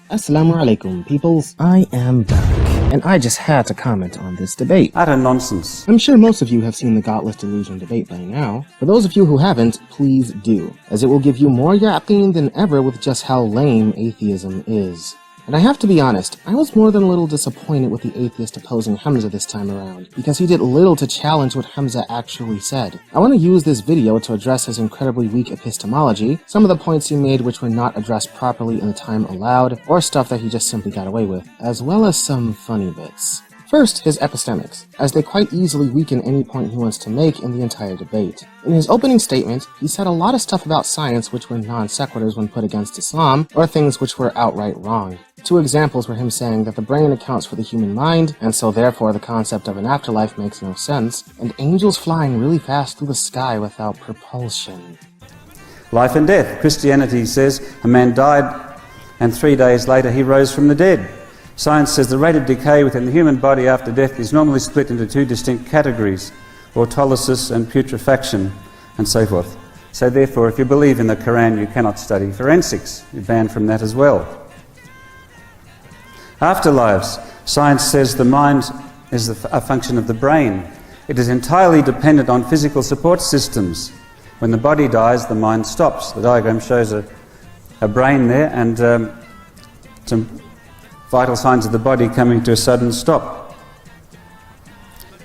Assalamu alaikum, peoples. I am back, and I just had to comment on this debate. Utter nonsense. I'm sure most of you have seen the Godless Delusion debate by now. For those of you who haven't, please do, as it will give you more yaqeen than ever with just how lame atheism is. And I have to be honest, I was more than a little disappointed with the atheist opposing Hamza this time around, because he did little to challenge what Hamza actually said. I want to use this video to address his incredibly weak epistemology, some of the points he made which were not addressed properly in the time allowed, or stuff that he just simply got away with, as well as some funny bits. First, his epistemics, as they quite easily weaken any point he wants to make in the entire debate. In his opening statement, he said a lot of stuff about science which were non sequiturs when put against Islam, or things which were outright wrong. Two examples were him saying that the brain accounts for the human mind, and so therefore the concept of an afterlife makes no sense, and angels flying really fast through the sky without propulsion. Life and death. Christianity says a man died and 3 days later he rose from the dead. Science says the rate of decay within the human body after death is normally split into two distinct categories, autolysis and putrefaction, and so forth. So therefore, if you believe in the Quran, you cannot study forensics. You're banned from that as well. Afterlives. Science says the mind is a function of the brain. It is entirely dependent on physical support systems. When the body dies, the mind stops. The diagram shows a brain there and some vital signs of the body coming to a sudden stop.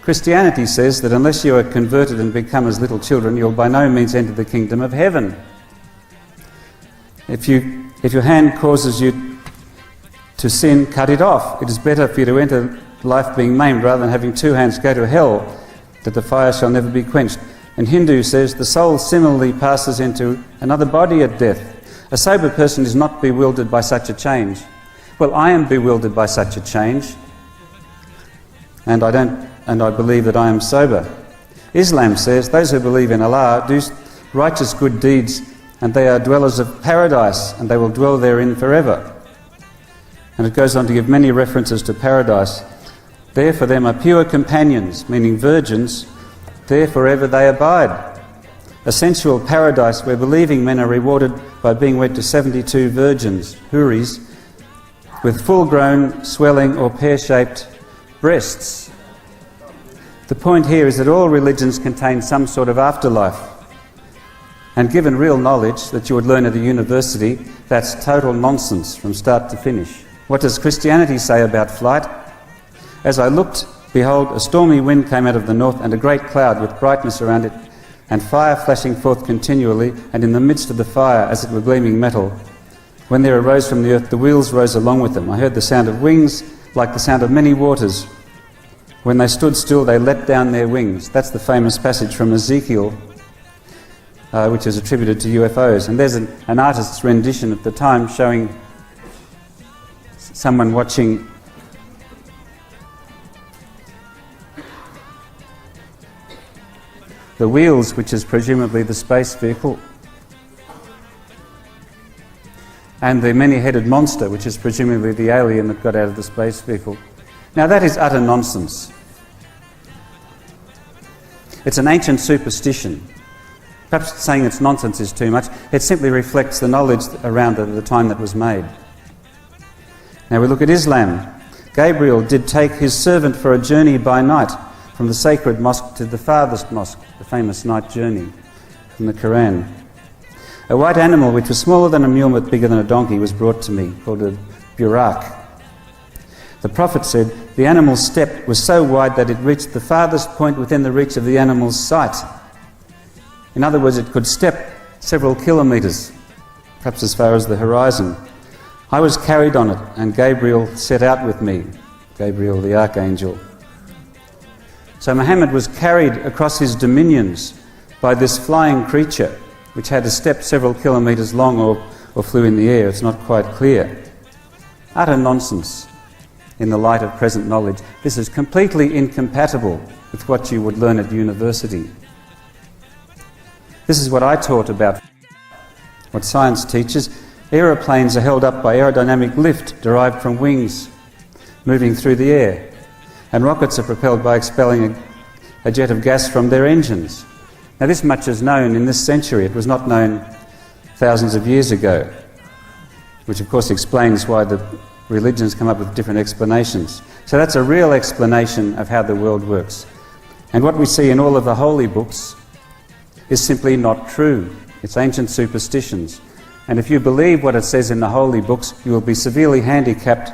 Christianity says that unless you are converted and become as little children, you'll by no means enter the kingdom of heaven. If your hand causes you to sin, cut it off. It is better for you to enter life being maimed rather than having two hands go to hell, that the fire shall never be quenched. And Hindu says the soul similarly passes into another body at death. A sober person is not bewildered by such a change. Well, I am bewildered by such a change, and I believe that I am sober. Islam says those who believe in Allah do righteous good deeds, and they are dwellers of paradise, and they will dwell therein forever. And it goes on to give many references to paradise. There for them are pure companions, meaning virgins, there forever they abide. A sensual paradise where believing men are rewarded by being wed to 72 virgins, huris, with full-grown, swelling or pear-shaped breasts. The point here is that all religions contain some sort of afterlife. And given real knowledge that you would learn at a university, that's total nonsense from start to finish. What does Christianity say about flight? As I looked, behold, a stormy wind came out of the north, and a great cloud with brightness around it, and fire flashing forth continually, and in the midst of the fire, as it were gleaming metal. When there arose from the earth, the wheels rose along with them. I heard the sound of wings, like the sound of many waters. When they stood still, they let down their wings. That's the famous passage from Ezekiel, which is attributed to UFOs. And there's an artist's rendition at the time showing someone watching the wheels, which is presumably the space vehicle, and the many-headed monster, which is presumably the alien that got out of the space vehicle. Now that is utter nonsense. It's an ancient superstition. Perhaps saying it's nonsense is too much. It simply reflects the knowledge around it at the time that was made. Now we look at Islam. Gabriel did take his servant for a journey by night from the sacred mosque to the farthest mosque, the famous night journey from the Quran. A white animal which was smaller than a mule but bigger than a donkey was brought to me, called a burak. The Prophet said, the animal's step was so wide that it reached the farthest point within the reach of the animal's sight. In other words, it could step several kilometres, perhaps as far as the horizon. I was carried on it, and Gabriel set out with me, Gabriel the archangel. So Muhammad was carried across his dominions by this flying creature, which had a step several kilometres long or flew in the air. It's not quite clear. Utter nonsense in the light of present knowledge. This is completely incompatible with what you would learn at university. This is what I taught about, what science teaches. Aeroplanes are held up by aerodynamic lift derived from wings moving through the air, and rockets are propelled by expelling a jet of gas from their engines. Now this much is known in this century. It was not known thousands of years ago. which of course explains why the religions come up with different explanations. So that's a real explanation of how the world works. And what we see in all of the holy books is simply not true. It's ancient superstitions. And if you believe what it says in the holy books, you will be severely handicapped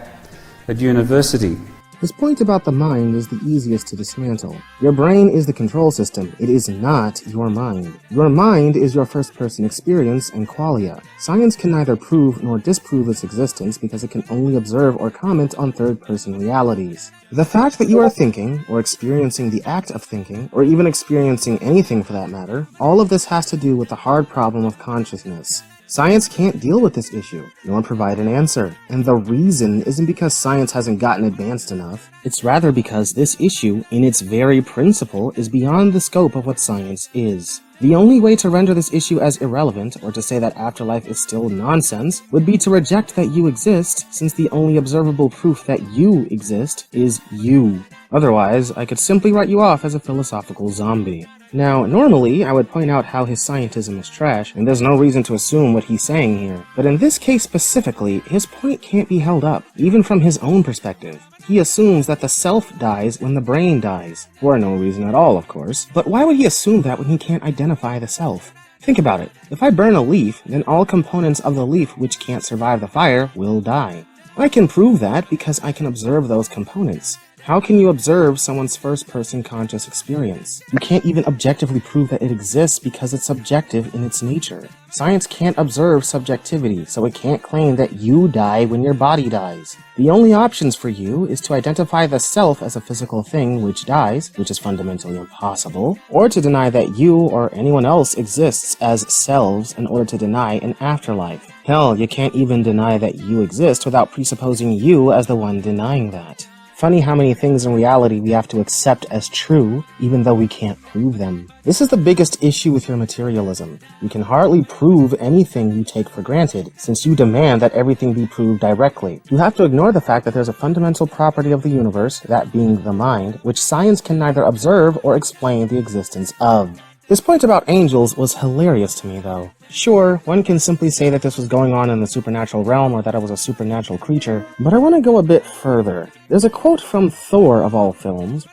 at university. His point about the mind is the easiest to dismantle. Your brain is the control system. It is not your mind. Your mind is your first-person experience and qualia. Science can neither prove nor disprove its existence because it can only observe or comment on third-person realities. The fact that you are thinking, or experiencing the act of thinking, or even experiencing anything for that matter, all of this has to do with the hard problem of consciousness. Science can't deal with this issue, nor provide an answer. And the reason isn't because science hasn't gotten advanced enough. It's rather because this issue, in its very principle, is beyond the scope of what science is. The only way to render this issue as irrelevant, or to say that afterlife is still nonsense, would be to reject that you exist, since the only observable proof that you exist is you. Otherwise, I could simply write you off as a philosophical zombie. Now, normally, I would point out how his scientism is trash, and there's no reason to assume what he's saying here. But in this case specifically, his point can't be held up, even from his own perspective. He assumes that the self dies when the brain dies. For no reason at all, of course. But why would he assume that when he can't identify the self? Think about it. If I burn a leaf, then all components of the leaf which can't survive the fire will die. I can prove that because I can observe those components. How can you observe someone's first-person conscious experience? You can't even objectively prove that it exists because it's subjective in its nature. Science can't observe subjectivity, so it can't claim that you die when your body dies. The only options for you is to identify the self as a physical thing which dies, which is fundamentally impossible, or to deny that you or anyone else exists as selves in order to deny an afterlife. Hell, you can't even deny that you exist without presupposing you as the one denying that. Funny how many things in reality we have to accept as true, even though we can't prove them. This is the biggest issue with your materialism. You can hardly prove anything you take for granted, since you demand that everything be proved directly. You have to ignore the fact that there's a fundamental property of the universe, that being the mind, which science can neither observe or explain the existence of. His point about angels was hilarious to me, though. Sure, one can simply say that this was going on in the supernatural realm or that it was a supernatural creature, but I want to go a bit further. There's a quote from Thor, of all films,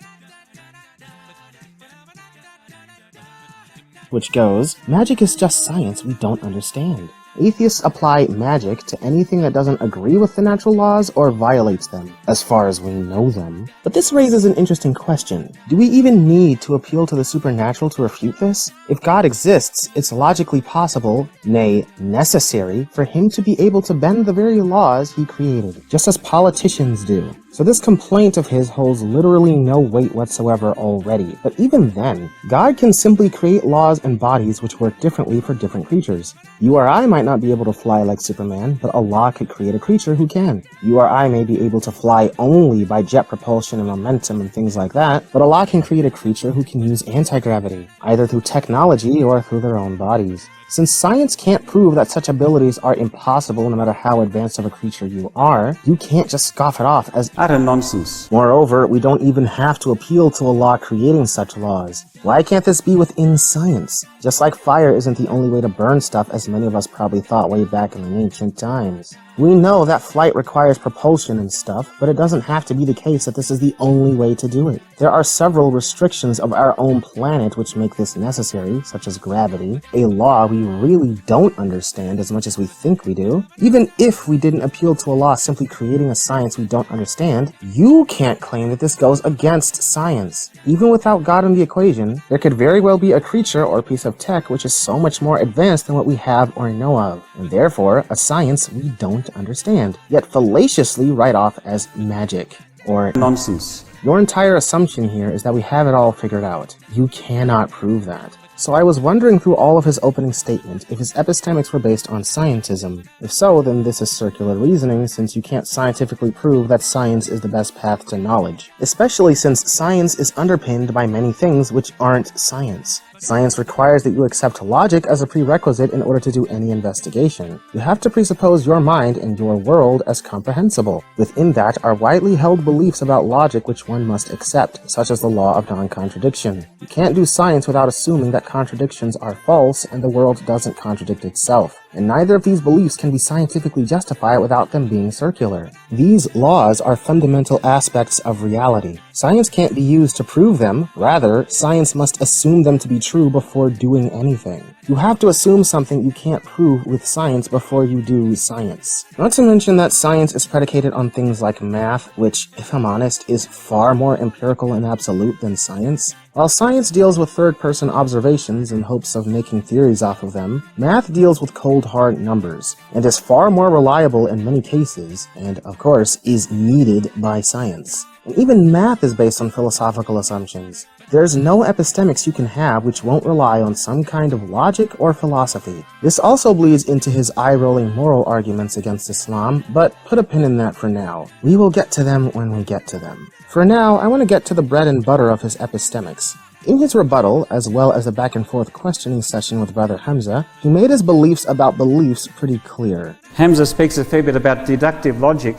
which goes, "Magic is just science we don't understand." Atheists apply magic to anything that doesn't agree with the natural laws or violates them, as far as we know them. But this raises an interesting question. Do we even need to appeal to the supernatural to refute this? If God exists, it's logically possible, nay, necessary, for him to be able to bend the very laws he created, just as politicians do. So this complaint of his holds literally no weight whatsoever already. But even then, God can simply create laws and bodies which work differently for different creatures. You or I might not be able to fly like Superman, but Allah could create a creature who can. You or I may be able to fly only by jet propulsion and momentum and things like that, but Allah can create a creature who can use anti-gravity, either through technology or through their own bodies. Since science can't prove that such abilities are impossible no matter how advanced of a creature you are, you can't just scoff it off as utter nonsense. Moreover, we don't even have to appeal to Allah creating such laws. Why can't this be within science? Just like fire isn't the only way to burn stuff, as many of us probably thought way back in the ancient times. We know that flight requires propulsion and stuff, but it doesn't have to be the case that this is the only way to do it. There are several restrictions of our own planet which make this necessary, such as gravity, a law we really don't understand as much as we think we do. Even if we didn't appeal to Allah simply creating a science we don't understand, you can't claim that this goes against science. Even without God in the equation, there could very well be a creature or piece of tech which is so much more advanced than what we have or know of, and therefore a science we don't understand, yet fallaciously write off as magic, or nonsense. Your entire assumption here is that we have it all figured out. You cannot prove that. So I was wondering through all of his opening statement if his epistemics were based on scientism. If so, then this is circular reasoning, since you can't scientifically prove that science is the best path to knowledge, especially since science is underpinned by many things which aren't science. Science requires that you accept logic as a prerequisite in order to do any investigation. You have to presuppose your mind and your world as comprehensible. Within that are widely held beliefs about logic which one must accept, such as the law of non-contradiction. You can't do science without assuming that contradictions are false and the world doesn't contradict itself. and neither of these beliefs can be scientifically justified without them being circular. These laws are fundamental aspects of reality. Science can't be used to prove them. Rather, science must assume them to be true before doing anything. You have to assume something you can't prove with science before you do science. Not to mention that science is predicated on things like math, which, if I'm honest, is far more empirical and absolute than science. While science deals with third-person observations in hopes of making theories off of them, math deals with cold, hard numbers, and is far more reliable in many cases, and, of course, is needed by science. And even math is based on philosophical assumptions. There's no epistemics you can have which won't rely on some kind of logic or philosophy. This also bleeds into his eye-rolling moral arguments against Islam, but put a pin in that for now. We will get to them when we get to them. For now, I want to get to the bread and butter of his epistemics. In his rebuttal, as well as the back-and-forth questioning session with Brother Hamza, he made his beliefs about beliefs pretty clear. Hamza speaks a fair bit about deductive logic,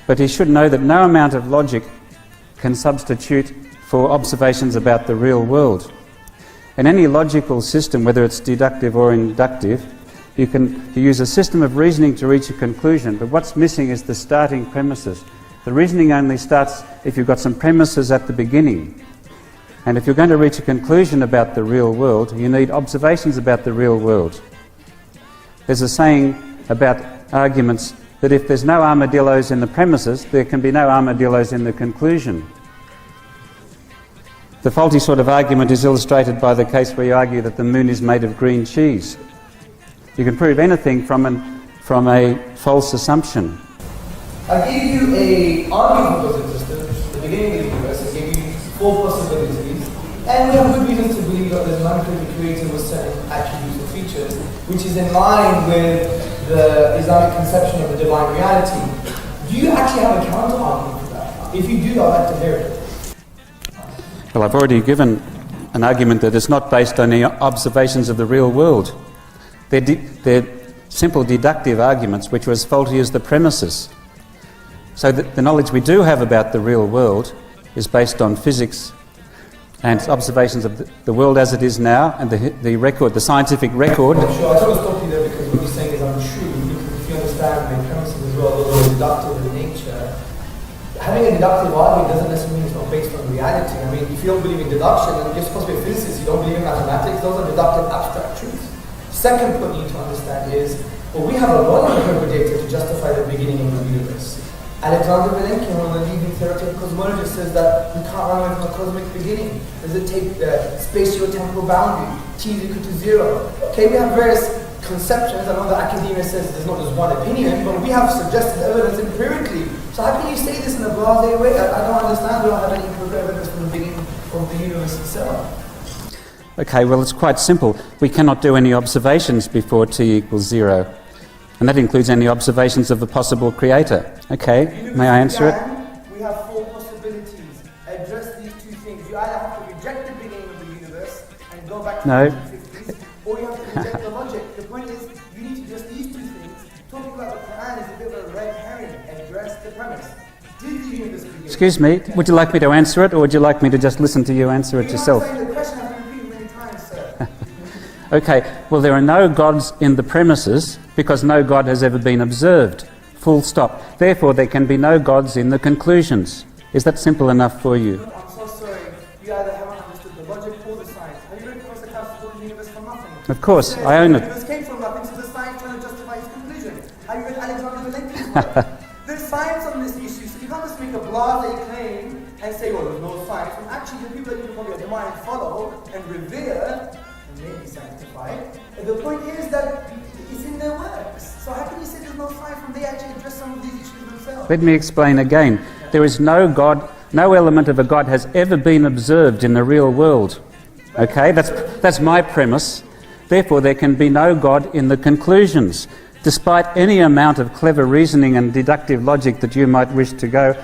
but he should know that no amount of logic can substitute for observations about the real world. In any logical system, whether it's deductive or inductive, you use a system of reasoning to reach a conclusion, but what's missing is the starting premises. The reasoning only starts if you've got some premises at the beginning. And if you're going to reach a conclusion about the real world, you need observations about the real world. There's a saying about arguments that if there's no armadillos in the premises, there can be no armadillos in the conclusion. The faulty sort of argument is illustrated by the case where you argue that the moon is made of green cheese. You can prove anything from a false assumption. I gave you an argument was existed, the beginning of the universe. I gave you 4 possibilities, and we have good reasons to believe that there's man could be created with certain attributes or features, which is in line with the Islamic conception of the divine reality. Do you actually have a counter argument for that? If you do, I'd like to hear it. Well, I've already given an argument that it's not based on any observations of the real world. They're simple deductive arguments which are as faulty as the premises. So the knowledge we do have about the real world is based on physics and observations of the world as it is now, and the record, the scientific record. Sure, I sort of stop you there because what you're saying is untrue. If you understand the premises as well, although it's deductive in nature, having a deductive argument doesn't necessarily mean it's not based on reality. I mean, if you don't believe in deduction, then you're supposed to be a physicist, you don't believe in mathematics, those are deductive abstract truths. Second point you need to understand is, well, we have a lot of empirical data to justify the beginning of the universe. Alexander Vilenkin, one of the leading theoretical cosmologists, says that we can't run away from a cosmic beginning. Does it take the spatio-temporal boundary? T is equal to 0. Okay, we have various conceptions. I know that academia says there's not just one opinion, but we have suggested evidence empirically. So how can you say this in a blasé way? I don't understand. We don't have any empirical evidence from the beginning of the universe itself. Okay, well, it's quite simple. We cannot do any observations before t equals 0. And that includes any observations of the possible creator. Okay, may I answer it? We have 4 possibilities. Address these 2 things. You either have to reject the beginning of the universe and go back to the 1950s, or you have to reject the logic. The point is, you need to address these 2 things. Talking about the Quran is a bit of a red herring. Address the premise. Did the universe begin? Excuse me, would you like me to answer it, or would you like me to just listen to you answer it yourself? The question has been repeated many times, sir. Okay, well, there are no gods in the premises because no God has ever been observed. Full stop. Therefore, there can be no gods in the conclusions. Is that simple enough for you? I'm so sorry. You either haven't understood the logic or the science. Have you read Professor Klaus' book, The Universe from Nothing? Of course, I own it. The universe came from nothing, so the science trying to justify his conclusion. Have you read Alexander Vilenkin's work? There's science on this issue, so you can't just make a blasé claim and say, well, there's no science. When actually the people that you probably admire and follow and revere, and maybe sanctify, the point is that it's in their works. So how can you say there's no science when they actually address some of these issues themselves? Let me explain again. There is no God, no element of a God has ever been observed in the real world. Okay, that's my premise. Therefore, there can be no God in the conclusions, despite any amount of clever reasoning and deductive logic that you might wish to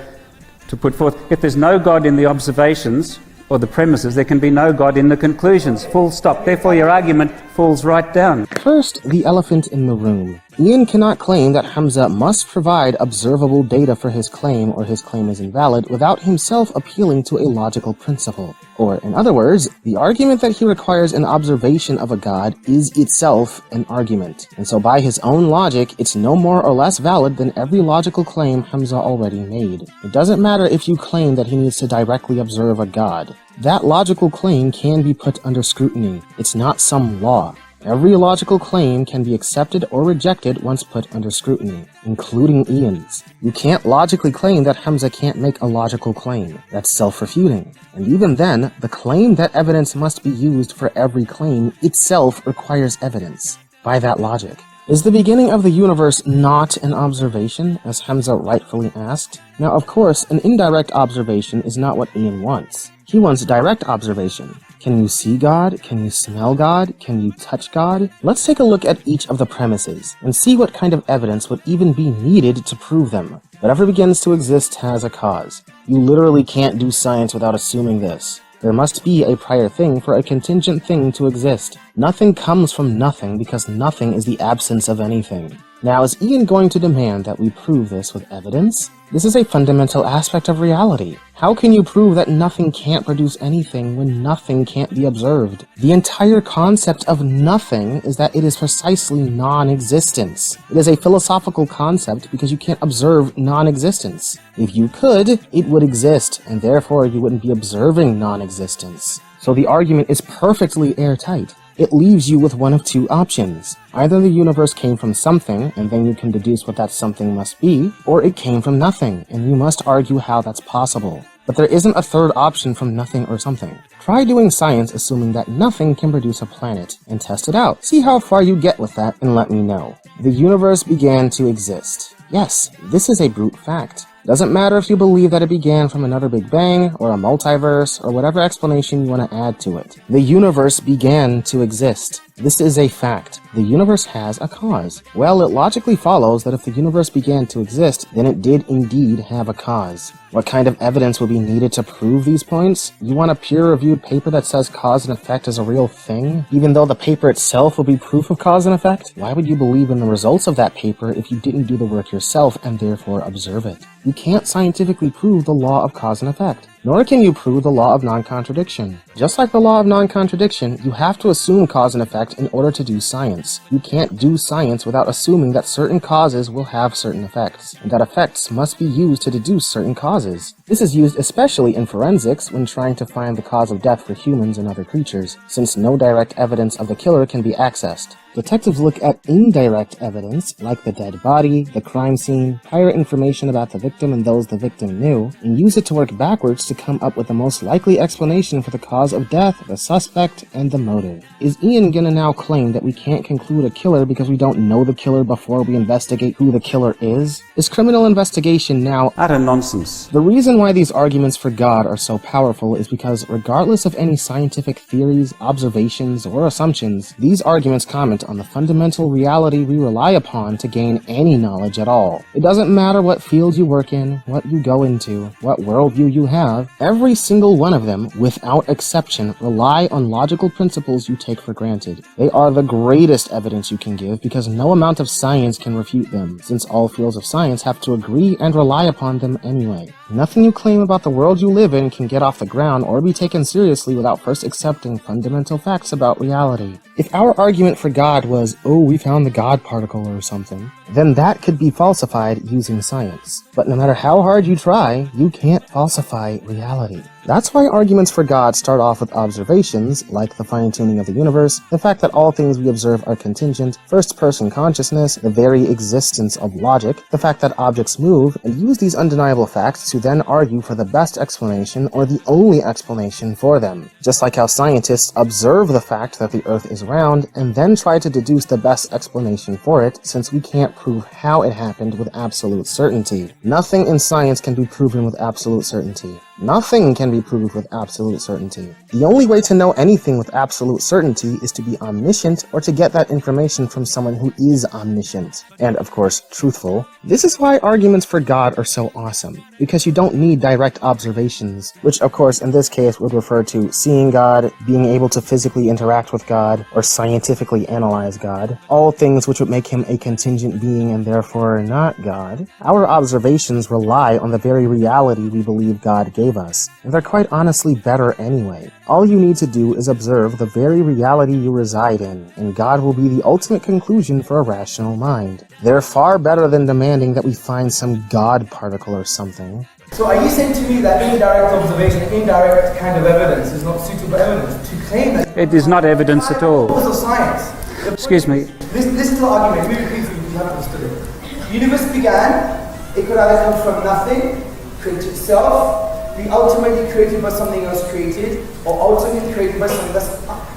put forth. If there's no God in the observations or the premises, there can be no God in the conclusions. Full stop. Therefore, your argument falls right down. First, the elephant in the room. Ian cannot claim that Hamza must provide observable data for his claim or his claim is invalid without himself appealing to a logical principle. Or, in other words, the argument that he requires an observation of a god is itself an argument, and so by his own logic, it's no more or less valid than every logical claim Hamza already made. It doesn't matter if you claim that he needs to directly observe a god. That logical claim can be put under scrutiny. It's not some law. Every logical claim can be accepted or rejected once put under scrutiny, including Ian's. You can't logically claim that Hamza can't make a logical claim. That's self-refuting. And even then, the claim that evidence must be used for every claim itself requires evidence. By that logic, is the beginning of the universe not an observation, as Hamza rightfully asked? Now, of course, an indirect observation is not what Ian wants. He wants direct observation. Can you see God? Can you smell God? Can you touch God? Let's take a look at each of the premises and see what kind of evidence would even be needed to prove them. Whatever begins to exist has a cause. You literally can't do science without assuming this. There must be a prior thing for a contingent thing to exist. Nothing comes from nothing because nothing is the absence of anything. Now, is Ian going to demand that we prove this with evidence? This is a fundamental aspect of reality. How can you prove that nothing can't produce anything when nothing can't be observed? The entire concept of nothing is that it is precisely non-existence. It is a philosophical concept because you can't observe non-existence. If you could, it would exist, and therefore you wouldn't be observing non-existence. So the argument is perfectly airtight. It leaves you with one of two options. Either the universe came from something, and then you can deduce what that something must be, or it came from nothing, and you must argue how that's possible. But there isn't a third option from nothing or something. Try doing science assuming that nothing can produce a planet, and test it out. See how far you get with that, and let me know. The universe began to exist. Yes, this is a brute fact. Doesn't matter if you believe that it began from another Big Bang, or a multiverse, or whatever explanation you want to add to it. The universe began to exist. This is a fact. The universe has a cause. Well, it logically follows that if the universe began to exist, then it did indeed have a cause. What kind of evidence would be needed to prove these points? You want a peer-reviewed paper that says cause and effect is a real thing, even though the paper itself will be proof of cause and effect? Why would you believe in the results of that paper if you didn't do the work yourself and therefore observe it? You can't scientifically prove the law of cause and effect, nor can you prove the law of non-contradiction. Just like the law of non-contradiction, you have to assume cause and effect in order to do science. You can't do science without assuming that certain causes will have certain effects, and that effects must be used to deduce certain causes. This is used especially in forensics when trying to find the cause of death for humans and other creatures, since no direct evidence of the killer can be accessed. Detectives look at indirect evidence, like the dead body, the crime scene, prior information about the victim and those the victim knew, and use it to work backwards to come up with the most likely explanation for the cause of death, the suspect, and the motive. Is Ian gonna now claim that we can't conclude a killer because we don't know the killer before we investigate who the killer is? Is criminal investigation now utter nonsense? The reason why these arguments for God are so powerful is because regardless of any scientific theories, observations, or assumptions, these arguments comment on the fundamental reality we rely upon to gain any knowledge at all. It doesn't matter what field you work in, what you go into, what worldview you have, every single one of them, without exception, rely on logical principles you take for granted. They are the greatest evidence you can give because no amount of science can refute them, since all fields of science have to agree and rely upon them anyway. Nothing you claim about the world you live in can get off the ground or be taken seriously without first accepting fundamental facts about reality. If our argument for God was, oh, we found the God particle or something, then that could be falsified using science. But no matter how hard you try, you can't falsify reality. That's why arguments for God start off with observations, like the fine-tuning of the universe, the fact that all things we observe are contingent, first-person consciousness, the very existence of logic, the fact that objects move, and use these undeniable facts to then argue for the best explanation or the only explanation for them. Just like how scientists observe the fact that the Earth is round, and then try to deduce the best explanation for it, since we can't prove how it happened with absolute certainty. Nothing in science can be proven with absolute certainty. Nothing can be proved with absolute certainty. The only way to know anything with absolute certainty is to be omniscient or to get that information from someone who is omniscient. And, of course, truthful. This is why arguments for God are so awesome, because you don't need direct observations, which, of course, in this case would refer to seeing God, being able to physically interact with God, or scientifically analyze God, all things which would make him a contingent being and therefore not God. Our observations rely on the very reality we believe God gave us, and they're quite honestly better anyway. All you need to do is observe the very reality you reside in, and God will be the ultimate conclusion for a rational mind. They're far better than demanding that we find some God particle or something. So are you saying to me that indirect observation, indirect kind of evidence is not suitable evidence to claim that... It is not evidence at all. Laws of science. Excuse me. This is the argument. Let me repeat for you if you haven't understood it. The universe began, it could either come from nothing, create itself, be ultimately created by something else created, or ultimately created by something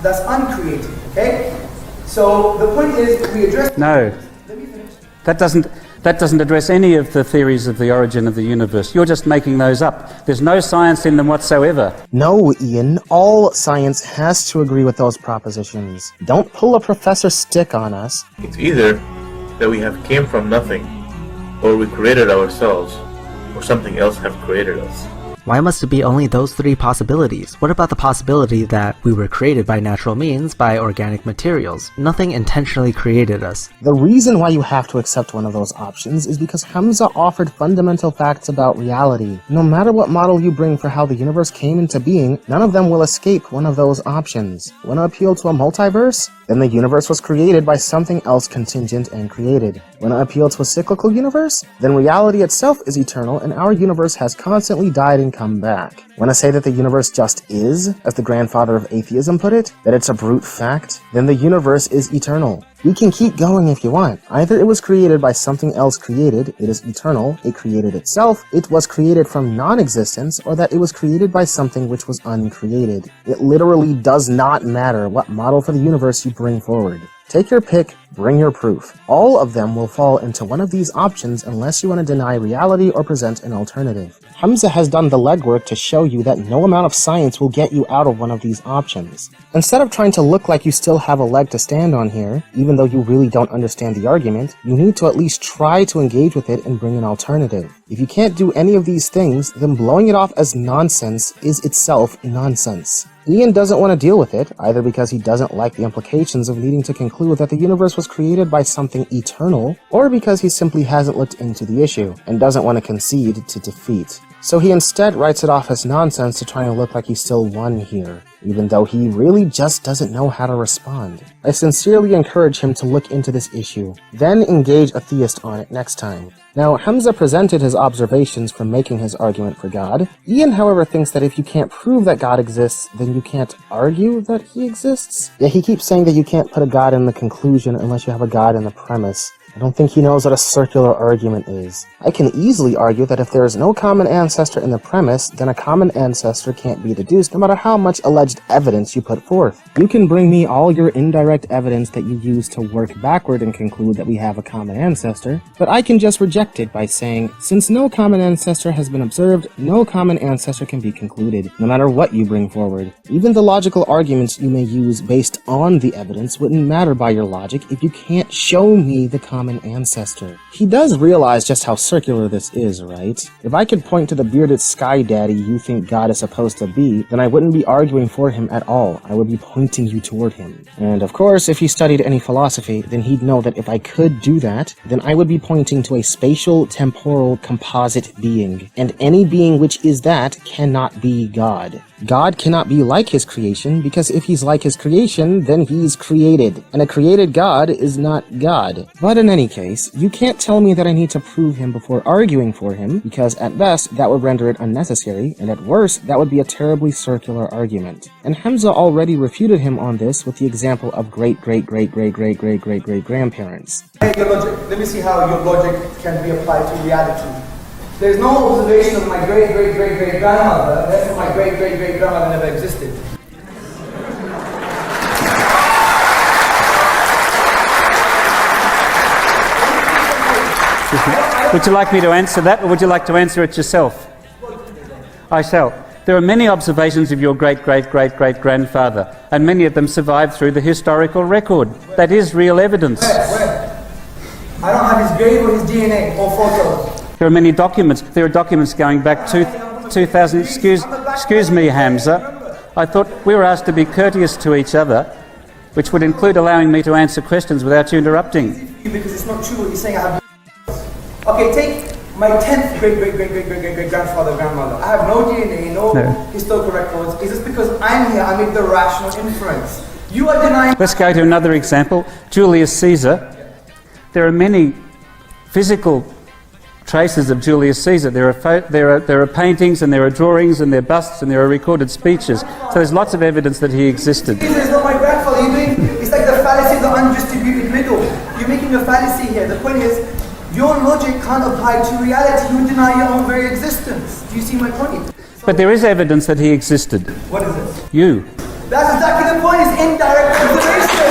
that's uncreated. Okay? So the point is, we address... No. Let me finish. That doesn't address any of the theories of the origin of the universe. You're just making those up. There's no science in them whatsoever. No, Ian, all science has to agree with those propositions. Don't pull a professor's stick on us. It's either that we have came from nothing, or we created ourselves, or something else have created us. Why must it be only those three possibilities? What about the possibility that we were created by natural means, by organic materials? Nothing intentionally created us. The reason why you have to accept one of those options is because Hamza offered fundamental facts about reality. No matter what model you bring for how the universe came into being, none of them will escape one of those options. Want to appeal to a multiverse? Then the universe was created by something else contingent and created. Want to appeal to a cyclical universe? Then reality itself is eternal and our universe has constantly died and come back. Want to say that the universe just is, as the grandfather of atheism put it? That it's a brute fact? Then the universe is eternal. We can keep going if you want. Either it was created by something else created, it is eternal, it created itself, it was created from non-existence, or that it was created by something which was uncreated. It literally does not matter what model for the universe you bring forward. Take your pick, bring your proof. All of them will fall into one of these options unless you want to deny reality or present an alternative. Hamza has done the legwork to show you that no amount of science will get you out of one of these options. Instead of trying to look like you still have a leg to stand on here, even though you really don't understand the argument, you need to at least try to engage with it and bring an alternative. If you can't do any of these things, then blowing it off as nonsense is itself nonsense. Ian doesn't want to deal with it, either because he doesn't like the implications of needing to conclude that the universe was created by something eternal, or because he simply hasn't looked into the issue and doesn't want to concede to defeat. So he instead writes it off as nonsense to try and look like he still won here, even though he really just doesn't know how to respond. I sincerely encourage him to look into this issue, then engage a theist on it next time. Now, Hamza presented his observations from making his argument for God. Ian, however, thinks that if you can't prove that God exists, then you can't argue that he exists? Yeah, he keeps saying that you can't put a God in the conclusion unless you have a God in the premise. I don't think he knows what a circular argument is. I can easily argue that if there is no common ancestor in the premise, then a common ancestor can't be deduced no matter how much alleged evidence you put forth. You can bring me all your indirect evidence that you use to work backward and conclude that we have a common ancestor, but I can just reject it by saying, since no common ancestor has been observed, no common ancestor can be concluded, no matter what you bring forward. Even the logical arguments you may use based on the evidence wouldn't matter by your logic if you can't show me the common ancestor. He does realize just how circular this is, right? If I could point to the bearded sky daddy you think God is supposed to be, then I wouldn't be arguing for him at all. I would be pointing you toward him. And of course, if he studied any philosophy, then he'd know that if I could do that, then I would be pointing to a spatial, temporal, composite being. And any being which is that cannot be God. God cannot be like his creation, because if he's like his creation, then he's created. And a created God is not God. But in any case, you can't tell me that I need to prove him before arguing for him, because at best, that would render it unnecessary, and at worst, that would be a terribly circular argument. And Hamza already refuted him on this with the example of great-great-great-great-great-great-great-grandparents. Your logic. Let me see how your logic can be applied to reality. There's no observation of my great-great-great-great-grandmother, therefore my great-great-great-grandmother never existed. Would you like me to answer that, or would you like to answer it yourself? I shall. There are many observations of your great-great-great-great-grandfather, and many of them survive through the historical record. That is real evidence. Where? I don't have his grave or his DNA or photos. There are many documents. There are documents going back to 2000. Excuse me, Hamza. I thought we were asked to be courteous to each other, which would include allowing me to answer questions without you interrupting. Because it's not true what you're saying. I have. Okay, take my 10th great-great-great-great-great-grandfather, grandmother. I have no DNA, no historical records. It's just because I'm here, I make the rational inference. You are denying... Let's go to another example. Julius Caesar. There are many physical traces of Julius Caesar. There are paintings, and there are drawings, and there are busts, and there are recorded speeches. So there's lots of evidence that he existed. Caesar is not my grandfather. It's like the fallacy of the undistributed middle. You're making a fallacy here. The point is, your logic can't apply to reality. You deny your own very existence. Do you see my point? But there is evidence that he existed. What is it? You. That's exactly the point. It's indirect observation.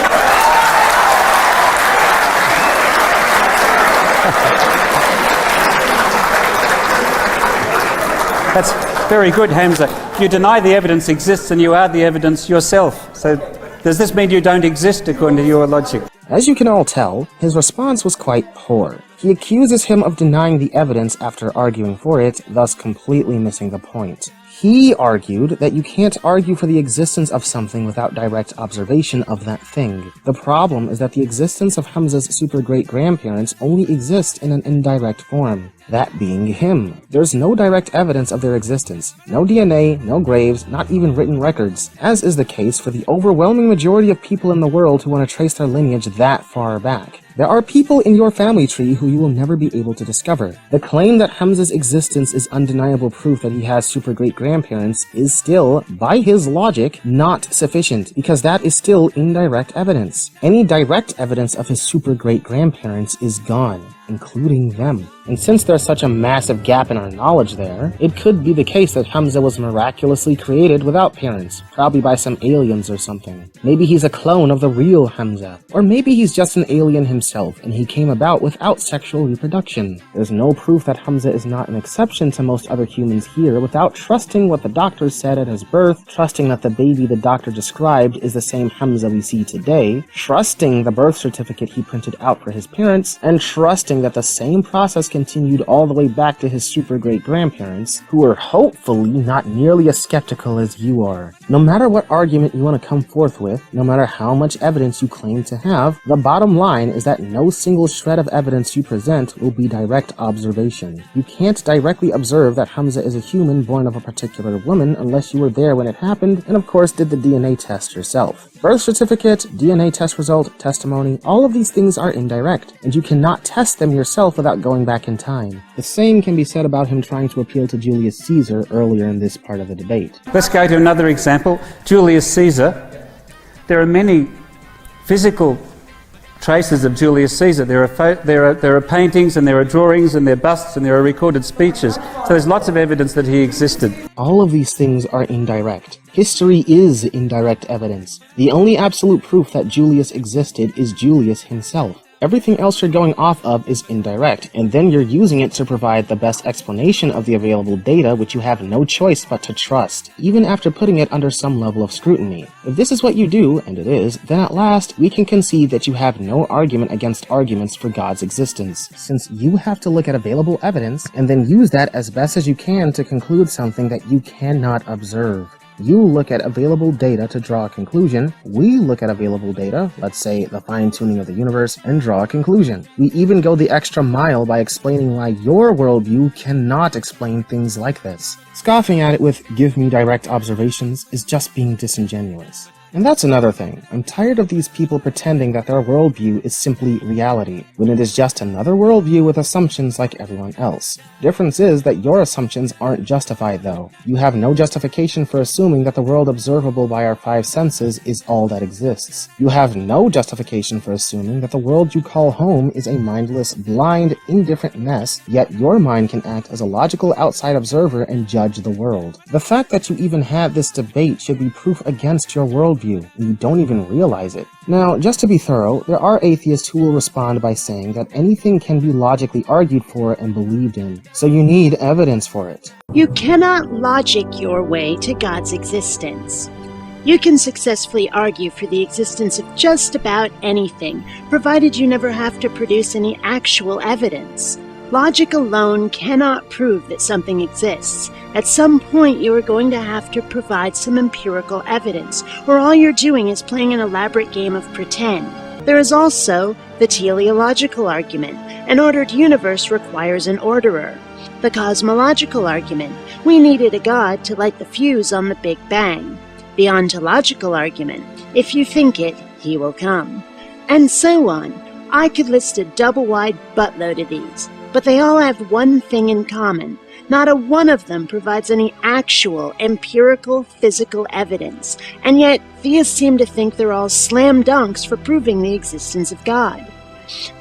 That's very good, Hamza. You deny the evidence exists and you are the evidence yourself. So does this mean you don't exist according to your logic? As you can all tell, his response was quite poor. He accuses him of denying the evidence after arguing for it, thus completely missing the point. He argued that you can't argue for the existence of something without direct observation of that thing. The problem is that the existence of Hamza's super-great-grandparents only exists in an indirect form. That being him. There's no direct evidence of their existence. No DNA, no graves, not even written records, as is the case for the overwhelming majority of people in the world who want to trace their lineage that far back. There are people in your family tree who you will never be able to discover. The claim that Hamza's existence is undeniable proof that he has super-great-grandparents is still, by his logic, not sufficient, because that is still indirect evidence. Any direct evidence of his super-great-grandparents is gone, including them. And since there's such a massive gap in our knowledge there, it could be the case that Hamza was miraculously created without parents, probably by some aliens or something. Maybe he's a clone of the real Hamza. Or maybe he's just an alien himself, and he came about without sexual reproduction. There's no proof that Hamza is not an exception to most other humans here without trusting what the doctor said at his birth, trusting that the baby the doctor described is the same Hamza we see today, trusting the birth certificate he printed out for his parents, and trusting that the same process continued all the way back to his super-great-grandparents, who are hopefully not nearly as skeptical as you are. No matter what argument you want to come forth with, no matter how much evidence you claim to have, the bottom line is that no single shred of evidence you present will be direct observation. You can't directly observe that Hamza is a human born of a particular woman unless you were there when it happened and of course did the DNA test yourself. Birth certificate, DNA test result, testimony, all of these things are indirect, and you cannot test them yourself without going back in time. The same can be said about him trying to appeal to Julius Caesar earlier in this part of the debate. Let's go to another example. Julius Caesar. There are many physical traces of Julius Caesar. There are paintings, and there are drawings, and there are busts, and there are recorded speeches. So there's lots of evidence that he existed. All of these things are indirect. History is indirect evidence. The only absolute proof that Julius existed is Julius himself. Everything else you're going off of is indirect, and then you're using it to provide the best explanation of the available data, which you have no choice but to trust, even after putting it under some level of scrutiny. If this is what you do, and it is, then at last, we can concede that you have no argument against arguments for God's existence, since you have to look at available evidence, and then use that as best as you can to conclude something that you cannot observe. You look at available data to draw a conclusion. We look at available data, let's say the fine-tuning of the universe, and draw a conclusion. We even go the extra mile by explaining why your worldview cannot explain things like this. Scoffing at it with "give me direct observations" is just being disingenuous. And that's another thing. I'm tired of these people pretending that their worldview is simply reality, when it is just another worldview with assumptions like everyone else. Difference is that your assumptions aren't justified, though. You have no justification for assuming that the world observable by our five senses is all that exists. You have no justification for assuming that the world you call home is a mindless, blind, indifferent mess, yet your mind can act as a logical outside observer and judge the world. The fact that you even had this debate should be proof against your worldview. worldview, and you don't even realize it. Now, just to be thorough, there are atheists who will respond by saying that anything can be logically argued for and believed in, so you need evidence for it. You cannot logic your way to God's existence. You can successfully argue for the existence of just about anything, provided you never have to produce any actual evidence. Logic alone cannot prove that something exists. At some point, you are going to have to provide some empirical evidence, or all you're doing is playing an elaborate game of pretend. There is also the teleological argument. An ordered universe requires an orderer. The cosmological argument. We needed a god to light the fuse on the Big Bang. The ontological argument. If you think it, he will come. And so on. I could list a double-wide buttload of these, but they all have one thing in common. Not a one of them provides any actual, empirical, physical evidence, and yet theists seem to think they're all slam dunks for proving the existence of God.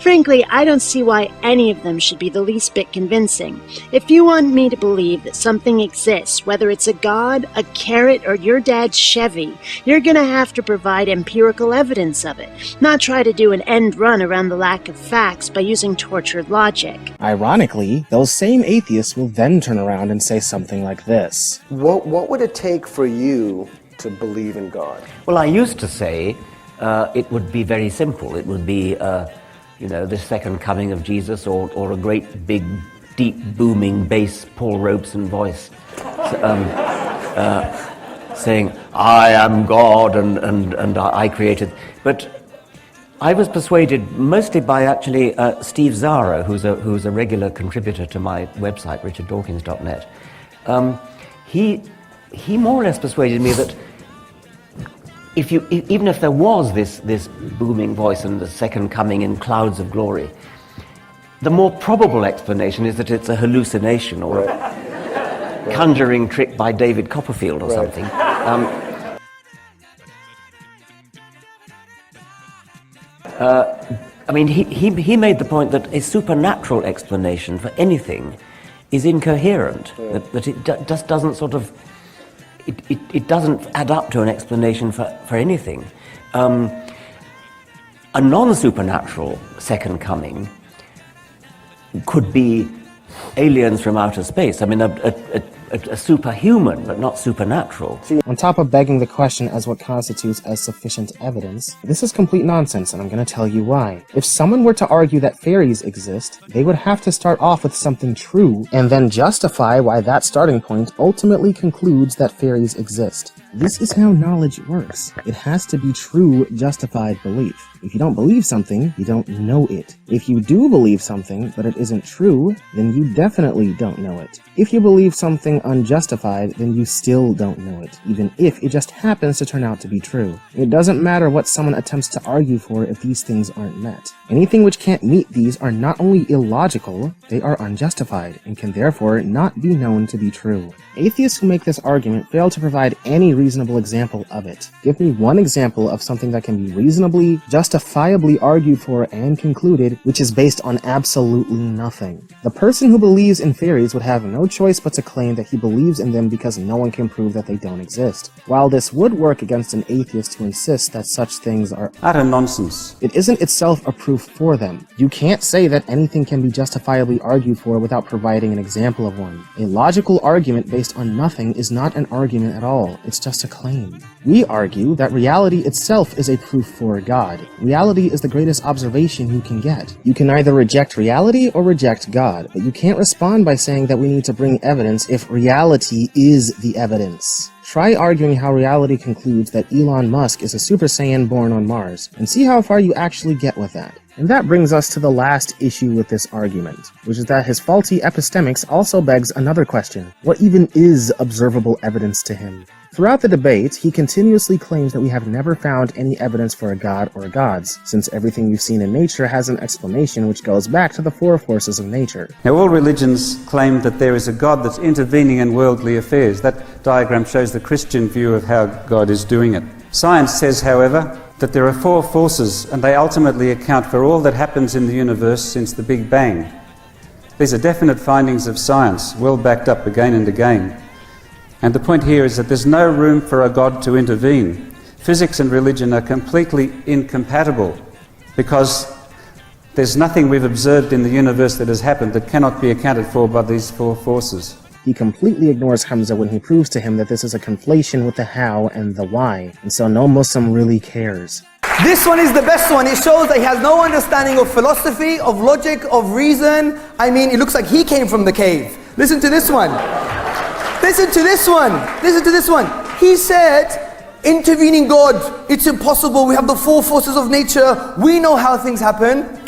Frankly, I don't see why any of them should be the least bit convincing. If you want me to believe that something exists, whether it's a god, a carrot, or your dad's Chevy, you're gonna have to provide empirical evidence of it, not try to do an end run around the lack of facts by using tortured logic. Ironically, those same atheists will then turn around and say something like this. What would it take for you to believe in God? Well, I used to say it would be very simple. It would be the second coming of Jesus, or a great big, deep, booming bass Paul Robeson voice saying, "I am God and I created." But I was persuaded mostly by actually Steve Zara, who's a regular contributor to my website, richarddawkins.net. He more or less persuaded me that even if there was this booming voice and the second coming in clouds of glory, the more probable explanation is that it's a hallucination or a conjuring trick by David Copperfield or something. He made the point that a supernatural explanation for anything is incoherent, that it just doesn't sort of It doesn't add up to an explanation for anything. A non-supernatural second coming could be aliens from outer space. I mean, a superhuman, but not supernatural. On top of begging the question as what constitutes as sufficient evidence, this is complete nonsense, and I'm going to tell you why. If someone were to argue that fairies exist, they would have to start off with something true, and then justify why that starting point ultimately concludes that fairies exist. This is how knowledge works. It has to be true, justified belief. If you don't believe something, you don't know it. If you do believe something, but it isn't true, then you definitely don't know it. If you believe something unjustified, then you still don't know it, even if it just happens to turn out to be true. It doesn't matter what someone attempts to argue for if these things aren't met. Anything which can't meet these are not only illogical, they are unjustified, and can therefore not be known to be true. Atheists who make this argument fail to provide any reasonable example of it. Give me one example of something that can be reasonably, justifiably argued for and concluded, which is based on absolutely nothing. The person who believes in fairies would have no choice but to claim that he believes in them because no one can prove that they don't exist. While this would work against an atheist who insists that such things are utter nonsense, it isn't itself a proof for them. You can't say that anything can be justifiably argued for without providing an example of one. A logical argument based on nothing is not an argument at all, it's just a claim. We argue that reality itself is a proof for God. Reality is the greatest observation you can get. You can either reject reality or reject God, but you can't respond by saying that we need to bring evidence if reality is the evidence. Try arguing how reality concludes that Elon Musk is a Super Saiyan born on Mars, and see how far you actually get with that. And that brings us to the last issue with this argument, which is that his faulty epistemics also begs another question. What even is observable evidence to him? Throughout the debate, he continuously claims that we have never found any evidence for a god or gods, since everything we've seen in nature has an explanation which goes back to the four forces of nature. Now, all religions claim that there is a God that's intervening in worldly affairs. That diagram shows the Christian view of how God is doing it. Science says, however, that there are four forces, and they ultimately account for all that happens in the universe since the Big Bang. These are definite findings of science, well backed up again and again. And the point here is that there's no room for a God to intervene. Physics and religion are completely incompatible because there's nothing we've observed in the universe that has happened that cannot be accounted for by these four forces. He completely ignores Hamza when he proves to him that this is a conflation with the how and the why, and so no Muslim really cares. This one is the best one. It shows that he has no understanding of philosophy, of logic, of reason. I mean, it looks like he came from the cave. Listen to this one. Listen to this one. Listen to this one. He said, intervening God, it's impossible. We have the four forces of nature. We know how things happen.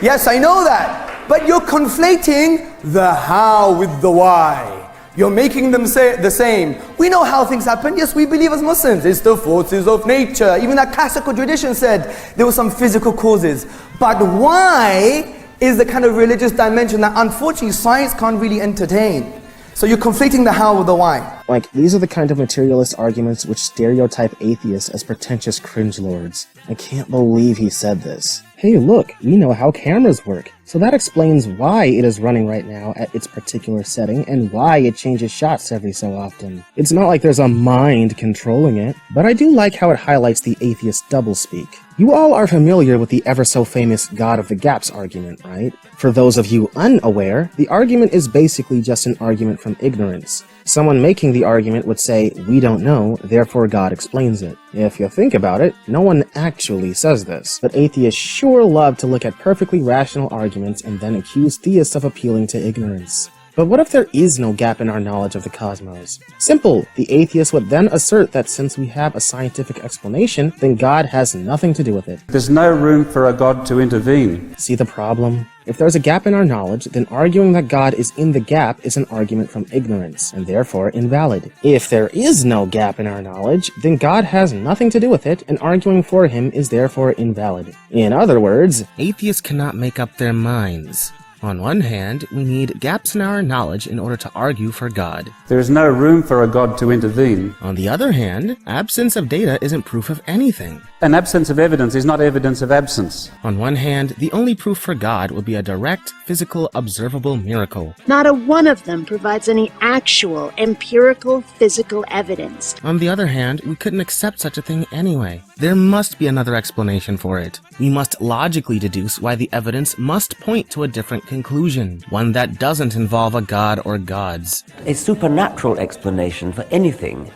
Yes, I know that. But you're conflating the how with the why. You're making them say the same. We know how things happen. Yes, we believe as Muslims. It's the forces of nature. Even that classical tradition said there were some physical causes. But why is the kind of religious dimension that unfortunately science can't really entertain. So you're conflating the how with the why. Like, these are the kind of materialist arguments which stereotype atheists as pretentious cringelords. I can't believe he said this. Hey look, we know how cameras work. So that explains why it is running right now at its particular setting and why it changes shots every so often. It's not like there's a mind controlling it, but I do like how it highlights the atheist doublespeak. You all are familiar with the ever-so-famous God of the Gaps argument, right? For those of you unaware, the argument is basically just an argument from ignorance. Someone making the argument would say, we don't know, therefore God explains it. If you think about it, no one actually says this, but atheists sure love to look at perfectly rational arguments and then accuse theists of appealing to ignorance. But what if there is no gap in our knowledge of the cosmos? Simple. The atheist would then assert that since we have a scientific explanation, then God has nothing to do with it. There's no room for a God to intervene. See the problem? If there's a gap in our knowledge, then arguing that God is in the gap is an argument from ignorance, and therefore invalid. If there is no gap in our knowledge, then God has nothing to do with it, and arguing for him is therefore invalid. In other words, atheists cannot make up their minds. On one hand, we need gaps in our knowledge in order to argue for God. There is no room for a God to intervene. On the other hand, absence of data isn't proof of anything. An absence of evidence is not evidence of absence. On one hand, the only proof for God would be a direct, physical, observable miracle. Not a one of them provides any actual, empirical, physical evidence. On the other hand, we couldn't accept such a thing anyway. There must be another explanation for it. We must logically deduce why the evidence must point to a different conclusion, one that doesn't involve a god or gods. A supernatural explanation for anything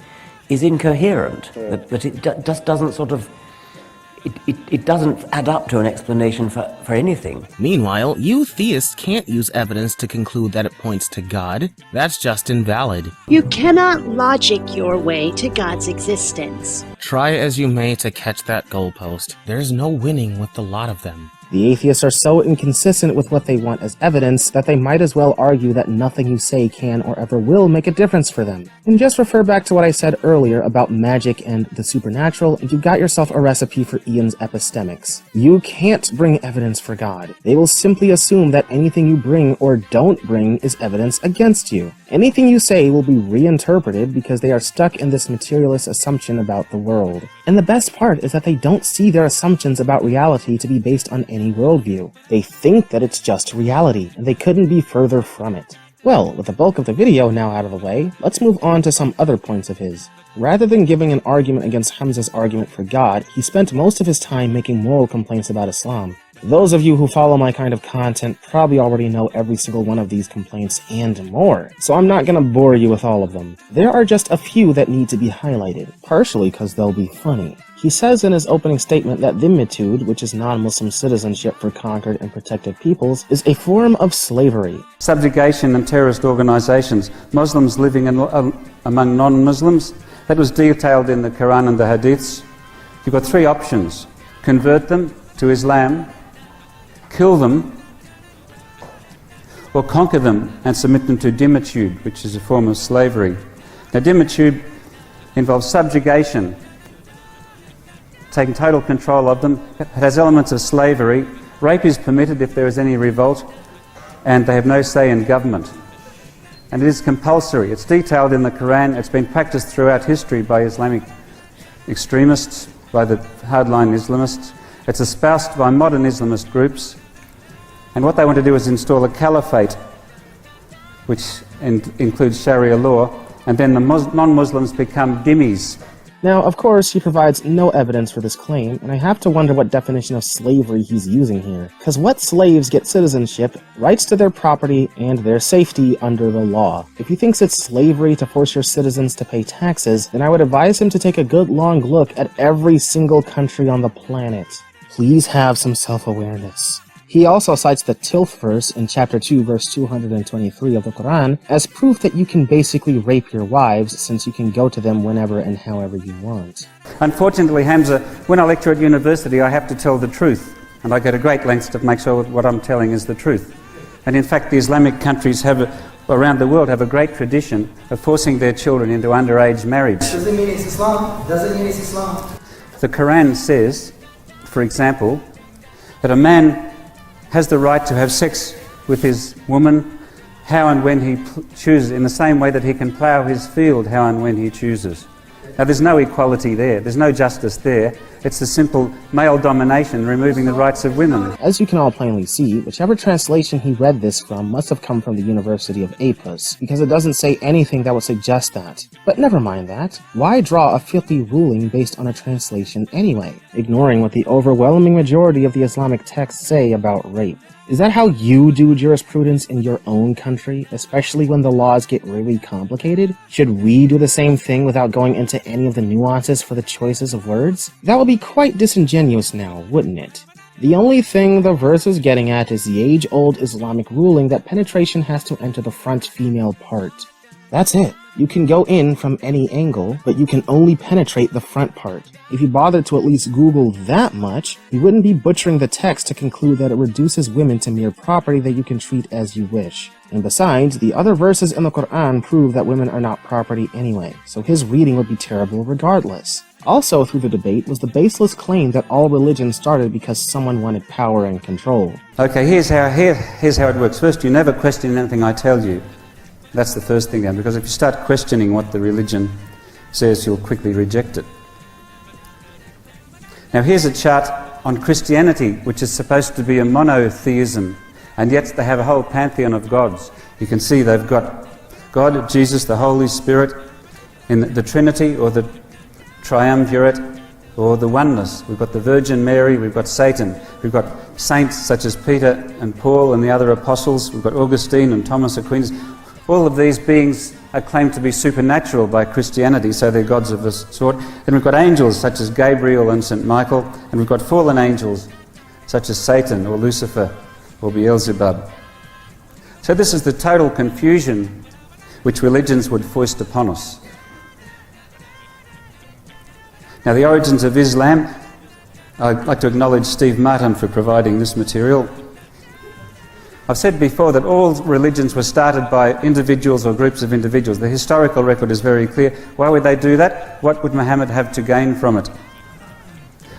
is incoherent, but it just doesn't sort of... It doesn't add up to an explanation for anything. Meanwhile, you theists can't use evidence to conclude that it points to God. That's just invalid. You cannot logic your way to God's existence. Try as you may to catch that goalpost. There's no winning with the lot of them. The atheists are so inconsistent with what they want as evidence that they might as well argue that nothing you say can or ever will make a difference for them. And just refer back to what I said earlier about magic and the supernatural, and you got yourself a recipe for Ian's epistemics. You can't bring evidence for God. They will simply assume that anything you bring or don't bring is evidence against you. Anything you say will be reinterpreted because they are stuck in this materialist assumption about the world. And the best part is that they don't see their assumptions about reality to be based on any worldview. They think that it's just reality, and they couldn't be further from it. Well, with the bulk of the video now out of the way, let's move on to some other points of his. Rather than giving an argument against Hamza's argument for God, he spent most of his time making moral complaints about Islam. Those of you who follow my kind of content probably already know every single one of these complaints and more, so I'm not gonna bore you with all of them. There are just a few that need to be highlighted, partially because they'll be funny. He says in his opening statement that dhimmitude, which is non-Muslim citizenship for conquered and protected peoples, is a form of slavery. Subjugation and terrorist organizations, Muslims living among non-Muslims, that was detailed in the Quran and the Hadiths. You've got three options: convert them to Islam, kill them, or conquer them and submit them to dhimmitude, which is a form of slavery. Now, dhimmitude involves subjugation, taking total control of them. It has elements of slavery. Rape is permitted if there is any revolt, and they have no say in government. And it is compulsory. It's detailed in the Quran. It's been practiced throughout history by Islamic extremists, by the hardline Islamists. It's espoused by modern Islamist groups. And what they want to do is install a caliphate, which includes Sharia law, and then the non-Muslims become dhimmis. Now, of course, he provides no evidence for this claim, and I have to wonder what definition of slavery he's using here. Because what slaves get citizenship, rights to their property, and their safety under the law? If he thinks it's slavery to force your citizens to pay taxes, then I would advise him to take a good long look at every single country on the planet. Please have some self-awareness. He also cites the tilth verse in chapter 2, verse 223 of the Quran as proof that you can basically rape your wives since you can go to them whenever and however you want. Unfortunately, Hamza, when I lecture at university, I have to tell the truth, and I go to great lengths to make sure what I'm telling is the truth. And in fact, the Islamic countries around the world have a great tradition of forcing their children into underage marriage. Does it mean it's Islam? Does it mean it's Islam? The Quran says, for example, that a man has the right to have sex with his woman how and when he chooses, in the same way that he can plough his field how and when he chooses. Now, there's no equality there. There's no justice there. It's the simple male domination removing the rights of women. As you can all plainly see, whichever translation he read this from must have come from the University of Apus, because it doesn't say anything that would suggest that. But never mind that. Why draw a filthy ruling based on a translation anyway, ignoring what the overwhelming majority of the Islamic texts say about rape? Is that how you do jurisprudence in your own country, especially when the laws get really complicated? Should we do the same thing without going into any of the nuances for the choices of words? That would be quite disingenuous now, wouldn't it? The only thing the verse is getting at is the age-old Islamic ruling that penetration has to enter the front female part. That's it. You can go in from any angle, but you can only penetrate the front part. If you bothered to at least Google that much, you wouldn't be butchering the text to conclude that it reduces women to mere property that you can treat as you wish. And besides, the other verses in the Quran prove that women are not property anyway, so his reading would be terrible regardless. Also through the debate was the baseless claim that all religions started because someone wanted power and control. Okay, here's how it works. First, you never question anything I tell you. That's the first thing, because if you start questioning what the religion says, you'll quickly reject it. Now here's a chart on Christianity, which is supposed to be a monotheism, and yet they have a whole pantheon of gods. You can see they've got God, Jesus, the Holy Spirit, in the Trinity, or the Triumvirate, or the Oneness. We've got the Virgin Mary, we've got Satan, we've got saints such as Peter and Paul and the other apostles, we've got Augustine and Thomas Aquinas. All of these beings are claimed to be supernatural by Christianity, so they're gods of this sort. Then we've got angels such as Gabriel and St. Michael, and we've got fallen angels such as Satan or Lucifer or Beelzebub. So this is the total confusion which religions would foist upon us. Now, the origins of Islam, I'd like to acknowledge Steve Martin for providing this material. I've said before that all religions were started by individuals or groups of individuals. The historical record is very clear. Why would they do that? What would Muhammad have to gain from it?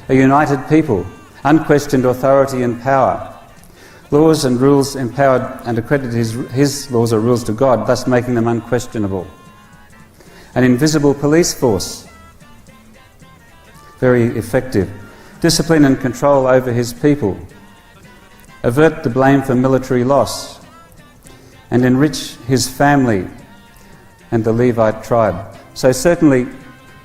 A united people, unquestioned authority and power, laws and rules empowered and accredited his laws or rules to God, thus making them unquestionable. An invisible police force, very effective. Discipline and control over his people. Avert the blame for military loss, and enrich his family and the Levite tribe. So certainly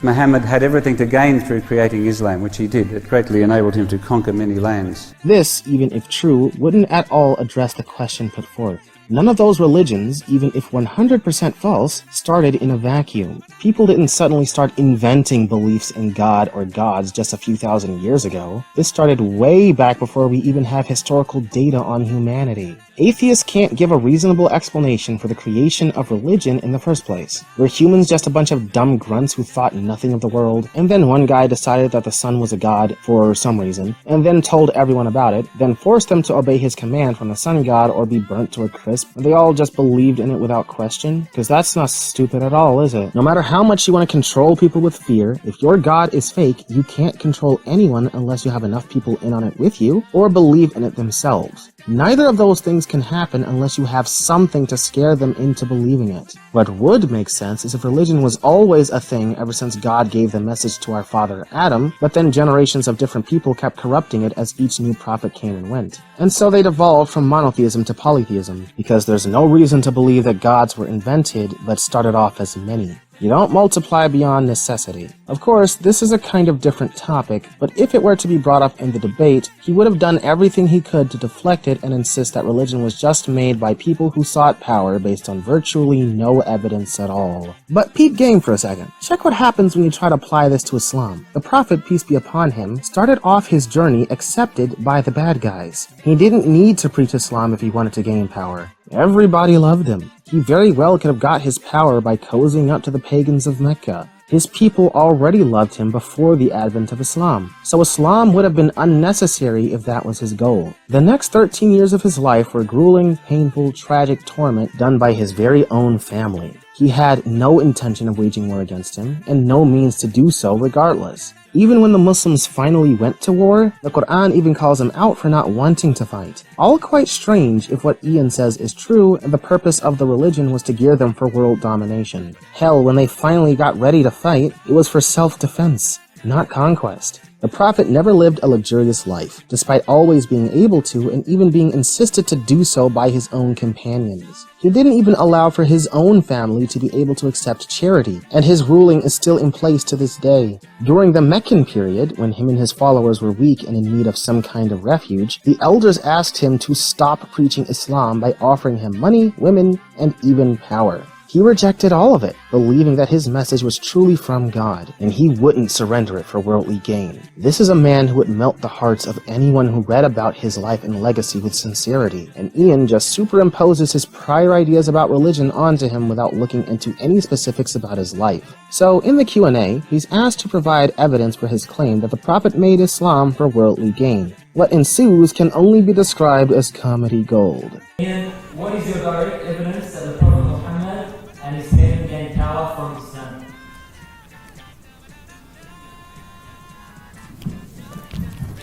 Muhammad had everything to gain through creating Islam, which he did. It greatly enabled him to conquer many lands. This, even if true, wouldn't at all address the question put forth. None of those religions, even if 100% false, started in a vacuum. People didn't suddenly start inventing beliefs in God or gods just a few thousand years ago. This started way back before we even have historical data on humanity. Atheists can't give a reasonable explanation for the creation of religion in the first place. Were humans just a bunch of dumb grunts who thought nothing of the world, and then one guy decided that the sun was a god for some reason, and then told everyone about it, then forced them to obey his command from the sun god or be burnt to a crisp, and they all just believed in it without question? Because that's not stupid at all, is it? No matter how much you want to control people with fear, if your god is fake, you can't control anyone unless you have enough people in on it with you, or believe in it themselves. Neither of those things can happen unless you have something to scare them into believing it. What would make sense is if religion was always a thing ever since God gave the message to our father Adam, but then generations of different people kept corrupting it as each new prophet came and went. And so they devolved from monotheism to polytheism, because there's no reason to believe that gods were invented but started off as many. You don't multiply beyond necessity. Of course, this is a kind of different topic, but if it were to be brought up in the debate, he would have done everything he could to deflect it and insist that religion was just made by people who sought power based on virtually no evidence at all. But peep game for a second. Check what happens when you try to apply this to Islam. The Prophet, peace be upon him, started off his journey accepted by the bad guys. He didn't need to preach Islam if he wanted to gain power. Everybody loved him. He very well could have got his power by cozying up to the pagans of Mecca. His people already loved him before the advent of Islam, so Islam would have been unnecessary if that was his goal. The next 13 years of his life were grueling, painful, tragic torment done by his very own family. He had no intention of waging war against him, and no means to do so regardless. Even when the Muslims finally went to war, the Quran even calls him out for not wanting to fight. All quite strange if what Ian says is true and the purpose of the religion was to gear them for world domination. Hell, when they finally got ready to fight, it was for self-defense, not conquest. The Prophet never lived a luxurious life, despite always being able to and even being insisted to do so by his own companions. He didn't even allow for his own family to be able to accept charity, and his ruling is still in place to this day. During the Meccan period, when him and his followers were weak and in need of some kind of refuge, the elders asked him to stop preaching Islam by offering him money, women, and even power. He rejected all of it, believing that his message was truly from God, and he wouldn't surrender it for worldly gain. This is a man who would melt the hearts of anyone who read about his life and legacy with sincerity, and Ian just superimposes his prior ideas about religion onto him without looking into any specifics about his life. So, in the Q&A, he's asked to provide evidence for his claim that the Prophet made Islam for worldly gain. What ensues can only be described as comedy gold. Ian, what is your direct evidence that the Prophet Muhammad and his men gained power from Islam?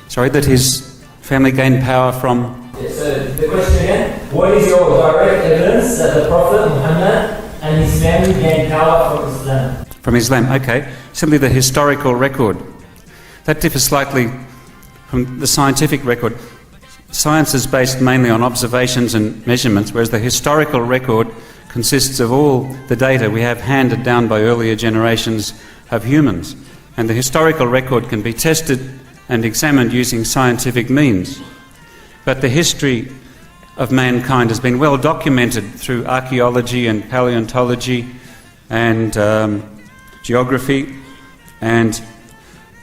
Sorry, that his family gained power from... Yeah, so the question again, what is your direct evidence that the Prophet Muhammad and his family gained power from Islam? From Islam, okay. Simply the historical record. That differs slightly from the scientific record. Science is based mainly on observations and measurements, whereas the historical record consists of all the data we have handed down by earlier generations of humans. And the historical record can be tested and examined using scientific means. But the history of mankind has been well documented through archaeology and paleontology and geography and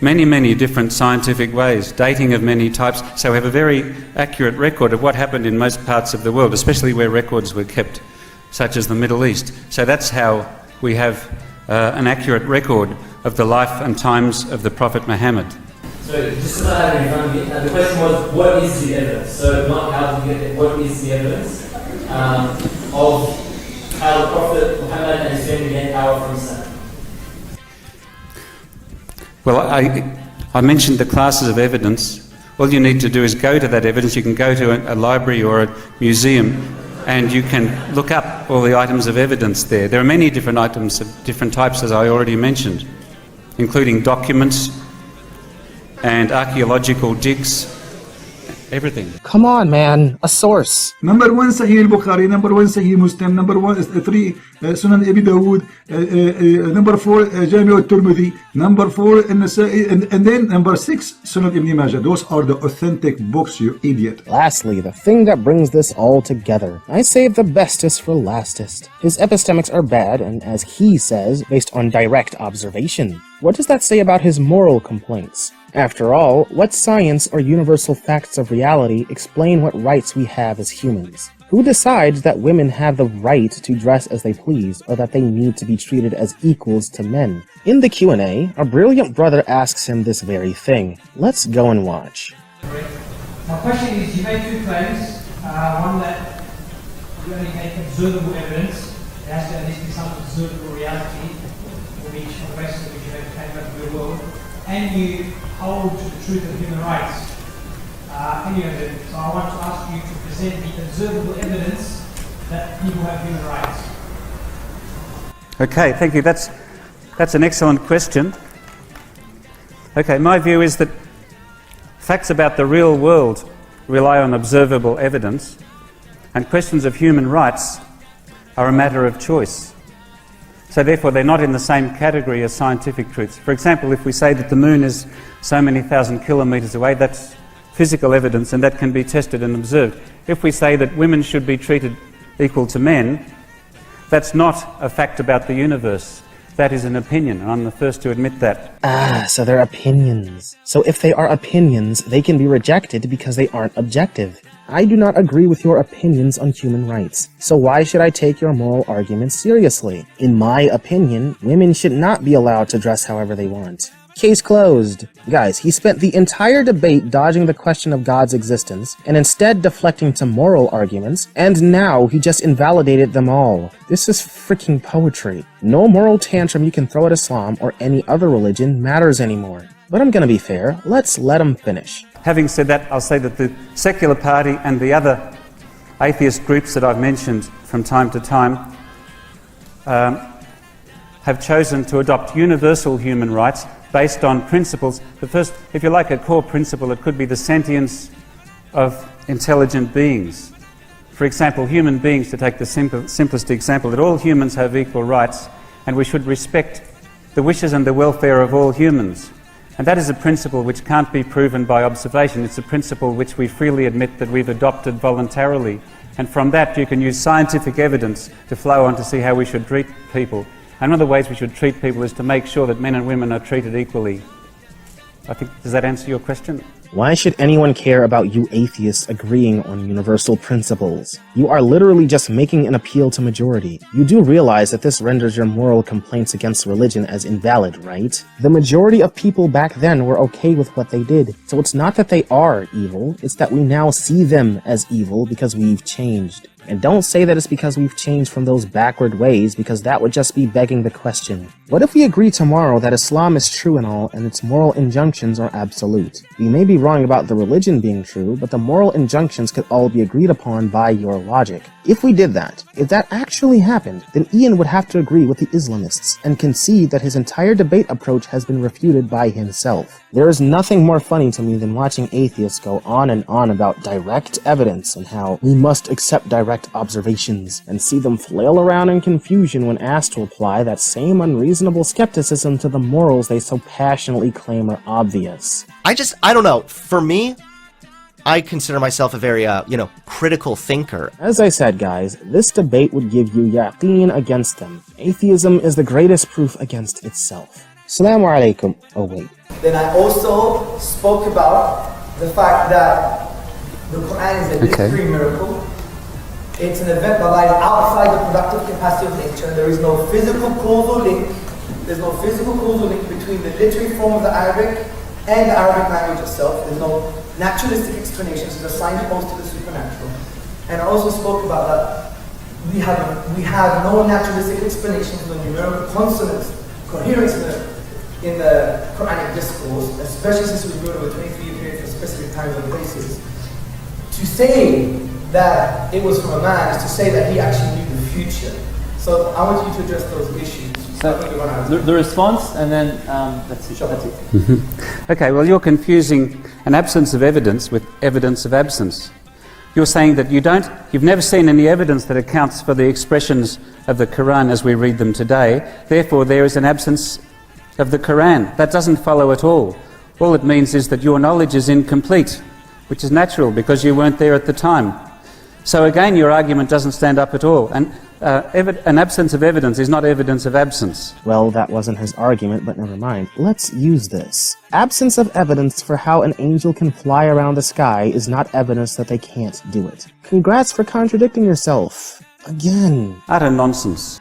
many different scientific ways, dating of many types. So we have a very accurate record of what happened in most parts of the world, especially where records were kept, such as the Middle East. So that's how we have an accurate record of the life and times of the Prophet Muhammad. So just as I have it in front of me, the question was, what is the evidence? So not how to get it, what is the evidence of how the Prophet Muhammad and his family gained power from Islam? Well, I mentioned the classes of evidence. All you need to do is go to that evidence. You can go to a library or a museum and you can look up all the items of evidence there. There are many different items of different types, as I already mentioned, including documents and archaeological digs, everything. Come on, man, a source. Number 1 Sahih al-Bukhari, number 1 Sahih Muslim, number 1 3 Sunan Abi Dawood, number 4 Jami al-Tirmidhi, number 4 An-Nasa'i, and then number 6 Sunan Ibn Majah. Those are the authentic books, you idiot. Lastly, the thing that brings this all together. I saved the bestest for lastest. His epistemics are bad, and as he says, based on direct observation. What does that say about his moral complaints? After all, what science or universal facts of reality explain what rights we have as humans? Who decides that women have the right to dress as they please, or that they need to be treated as equals to men? In the Q&A, a brilliant brother asks him this very thing. Let's go and watch. My question is, you made two claims. One that you only take observable evidence. It has to at least be some observable reality, on the basis of which you have came out of the world. And you hold to the truth of human rights. So I want to ask you to present the observable evidence that people have human rights. Okay, thank you. That's an excellent question. Okay, my view is that facts about the real world rely on observable evidence, and questions of human rights are a matter of choice. So therefore they're not in the same category as scientific truths. For example, if we say that the moon is so many thousand kilometres away, that's physical evidence and that can be tested and observed. If we say that women should be treated equal to men, that's not a fact about the universe. That is an opinion, and I'm the first to admit that. So they're opinions. So if they are opinions, they can be rejected because they aren't objective. I do not agree with your opinions on human rights, so why should I take your moral arguments seriously? In my opinion, women should not be allowed to dress however they want. Case closed. Guys, he spent the entire debate dodging the question of God's existence, and instead deflecting to moral arguments, and now he just invalidated them all. This is freaking poetry. No moral tantrum you can throw at Islam or any other religion matters anymore. But I'm gonna be fair, let's let him finish. Having said that, I'll say that the secular party and the other atheist groups that I've mentioned from time to time have chosen to adopt universal human rights based on principles. The first, if you like, a core principle, it could be the sentience of intelligent beings. For example, human beings, to take the simplest example, that all humans have equal rights and we should respect the wishes and the welfare of all humans. And that is a principle which can't be proven by observation. It's a principle which we freely admit that we've adopted voluntarily. And from that you can use scientific evidence to flow on to see how we should treat people. And one of the ways we should treat people is to make sure that men and women are treated equally. I think, does that answer your question? Why should anyone care about you atheists agreeing on universal principles? You are literally just making an appeal to majority. You do realize that this renders your moral complaints against religion as invalid, right? The majority of people back then were okay with what they did, so it's not that they are evil, it's that we now see them as evil because we've changed. And don't say that it's because we've changed from those backward ways, because that would just be begging the question. What if we agree tomorrow that Islam is true and all, and its moral injunctions are absolute? We may be wrong about the religion being true, but the moral injunctions could all be agreed upon by your logic. If we did that, if that actually happened, then Ian would have to agree with the Islamists, and concede that his entire debate approach has been refuted by himself. There is nothing more funny to me than watching atheists go on and on about direct evidence and how we must accept direct observations, and see them flail around in confusion when asked to apply that same unreasonable skepticism to the morals they so passionately claim are obvious. I don't know. For me, I consider myself a very, critical thinker. As I said, guys, this debate would give you yaqeen against them. Atheism is the greatest proof against itself. Assalamu alaikum. Oh, wait. Then I also spoke about the fact that the Quran is a mystery miracle. It's an event that lies outside the productive capacity of nature. There is no physical causal link. There's no physical causal link between the literary form of the Arabic and the Arabic language itself. There's no naturalistic explanations. It's a signpost to the supernatural. And I also spoke about that we have no naturalistic explanation for the numerical consonants, coherence in the Quranic discourse, especially since we go to a 23-year period for specific times and places. To say that it was from a man is to say that he actually knew the future. So I want you to address those issues. So the response, and then that's it. Sure. That's it. Okay, well, you're confusing an absence of evidence with evidence of absence. You're saying that you've never seen any evidence that accounts for the expressions of the Quran as we read them today. Therefore, there is an absence of the Quran. That doesn't follow at all. All it means is that your knowledge is incomplete, which is natural because you weren't there at the time. So again, your argument doesn't stand up at all. And an absence of evidence is not evidence of absence. Well, that wasn't his argument, but never mind. Let's use this. Absence of evidence for how an angel can fly around the sky is not evidence that they can't do it. Congrats for contradicting yourself. Again. Utter nonsense.